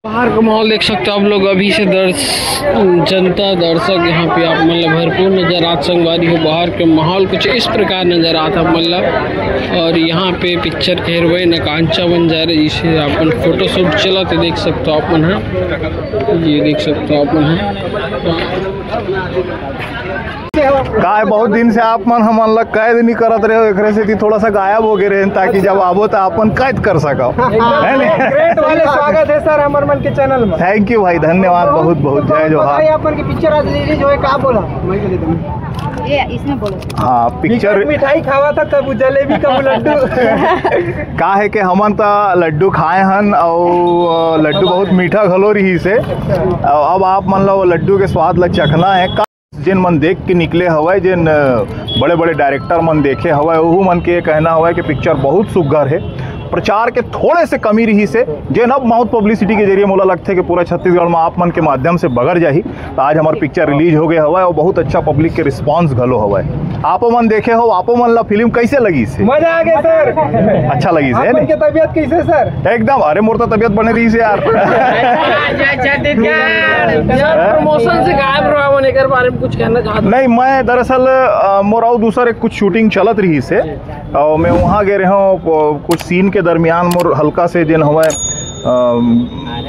बाहर का माहौल देख सकते हो आप लोग। अभी से जनता दर्शक यहाँ पे आप मतलब भरपूर नज़र आत संगवारी हो। बाहर के माहौल कुछ इस प्रकार नज़र आता मतलब। और यहाँ पे पिक्चर के हीरोइन आकांक्षा बन जा रहे जिसे अपन फोटोशूट चला तो देख सकते हो आप मन है, ये देख सकते हो आप मन है। काय बहुत दिन से आप मन हमन ला कैद नहीं करत रहे हो, एकरे से थोड़ा सा गायब हो गए रहे ताकि जब आबो तो अपन कैद कर सको। ग्रेट वाले स्वागत है सर हमर मन के चैनल में। थैंक यू भाई, धन्यवाद बहुत बहुत, जय जोहार। अपन की पिक्चर आज रिलीज होए का बोला ये इसमें बोलो। हाँ पिक्चर मिठाई खावा था कब जलेबी कब लड्डू का है कि हमन तो लड्डू खाए हन और लड्डू बहुत मीठा घलो रही से। अब आप मन ला वो लड्डू के स्वाद ला चखना है। जिन मन देख के निकले हवाए, जिन बड़े बड़े डायरेक्टर मन देखे हवाए, वह मन के कहना हुआ है कि पिक्चर बहुत सुघर है। प्रचार के थोड़े से कमी रही से जिन अब माउथ पब्लिसिटी के जरिए मोला लगते कि पूरा छत्तीसगढ़ में आप मन के माध्यम से बगर जाही। तो आज हमार पिक्चर रिलीज हो गया हवा और बहुत अच्छा पब्लिक के रिस्पांस घलो हवा है। आप मन देखे हो, आप मन ला फिल्म कैसे लगी से? मजा आ गया सर। अच्छा लगी से आपन के तबीयत कैसे सर? एकदम, अरे मोर तो तबीयत बने रही से यार। प्रमोशन से गायब रहा मैंने के बारे में कुछ कहना चाहता नहीं, मैं दरअसल मोर दूसर एक कुछ शूटिंग चलत रही से और मैं वहाँ गए रहा हूँ। कुछ सीन के दरमियान मोर हल्का से दिन हवा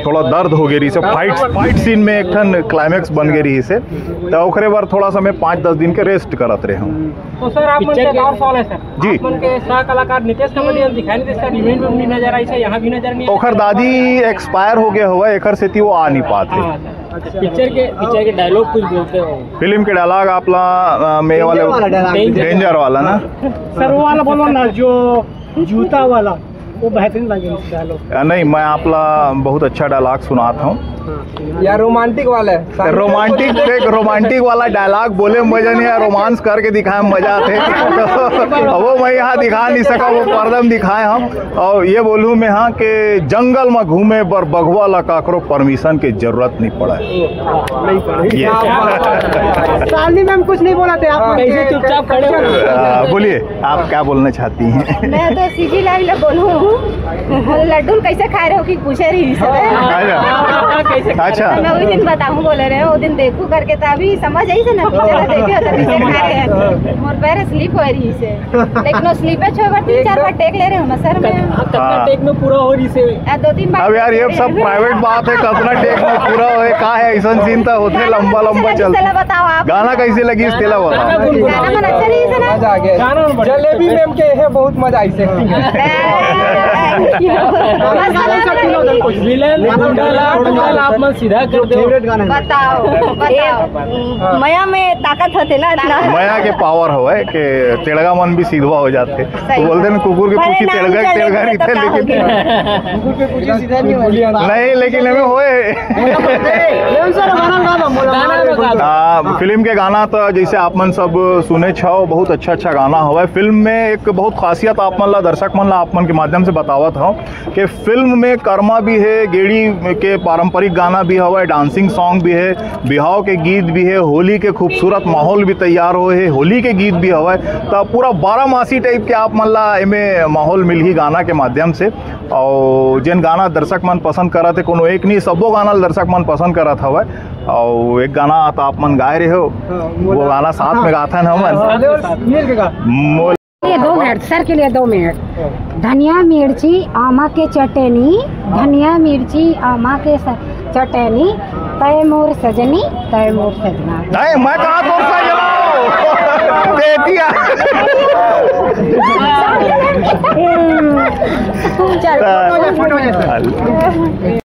थोड़ा दर्द हो गई से। फाइट सीन में एक ठन क्लाइमैक्स बन गई रही से, तो ओकरे बार थोड़ा सा मैं 5-10 दिन के रेस्ट करत रहे हूँ। तो सर आप मन के और सवाल है सर जी। आप मन के सह कलाकार नितेश कमेडियन दिखाई नहीं देता, इवेंट में भी नजर आई से, यहाँ भी नजर नहीं ओखर दादी एक्सपायर हो गया हुआ, एकर से वो आ नहीं पाते। पिक्चर के डायलॉग कुछ बोलते हो? फिल्म के डायलॉग आपला में वाले डेंजर वाला ना सर वो वाला बोलो ना जो जूता वाला, वो बेहतरीन लगे डायलॉग। नहीं, मैं आपला बहुत अच्छा डायलॉग सुनाता हूँ या रोमांटिक वाला है? रोमांटिक वाला डायलॉग बोले मजा नहीं है, रोमांस करके दिखाए मजा थे। तो वो मैं यहाँ दिखा नहीं सका, वो पर्दम दिखाए हम। और ये बोलूँ मैं हाँ कि जंगल में घूमे पर बगवा ला काकरो परमिशन की जरूरत नहीं पड़ा है। चांदी मैम कुछ नहीं बोला थे आप, कैसे चुपचाप खड़े हो? बोलिए आप क्या बोलना चाहती हैं? मैं तो सीधी लाइन बोलूँ लड्डू कैसे खा रहे हो कि पूछे रही अच्छा, मैं वही दिन बताऊँ बोले रहे हो, वो दिन देखू करके तभी समझ आई से ना पिक्चर देखे तो पिक्चर खा रहे हैं। मोर पैर स्लिप हो रही से, लेकिन वो स्लिप है 6 बार 3-4 बार टेक ले रहे हो ना सर। मैं कितना टेक में पूरा हो रही से? 2-3 बार। अब यार ये सब प्राइवेट बात है, कितना टेक में पूरा होए का है, ऐसा सीन तो होते लंबा चलता। बताओ आप गाना कैसे लगी इस तेला बताओ। गाना मन अच्छा रही से ना? मजा आ गया। जलेबी मैम के है बहुत मजा आई से। आप मन सीधा कर दो। बताओ मया में ताकत होते ना इतना। मया के पावर हो है कि तेड़गा मन भी सीधवा हो जाते। तो बोलते हैं कुकुर के पूछी तेड़गा नहीं थे, लेकिन नहीं, लेकिन हमें होए। फिल्म के गाना तो जैसे आप मन सब सुने छो, बहुत अच्छा गाना हुआ है। फिल्म में एक बहुत खासियत आप मन ला दर्शक मन ला आप मन के माध्यम से बतावत हूँ कि फिल्म में कर्मा भी है, गेड़ी के पारंपरिक गाना भी हुआ है, डांसिंग सॉन्ग भी है, बिहाव के गीत भी है, होली के खूबसूरत माहौल भी तैयार हुए है, होली के गीत भी हुआ है। तो पूरा 12 मासी टाइप के आप मन ला इमें माहौल मिल ही गाना के माध्यम से। और जिन गाना दर्शक मन पसंद करा थे, कोनो एक नहीं, सबो गाना दर्शक मन पसंद करा था हुआ। और एक गाना तो आप मन गाए रहे हो, वो गाना साथ में गाथा है हमन। 2 मिनट सर के लिए 2 मिनट। धनिया मिर्ची आमा के चटनी, धनिया मिर्ची आमा के चटनी, तय मोर सजनी तय मोर सजना। नहीं, मैं कहाँ तोर सजना। चल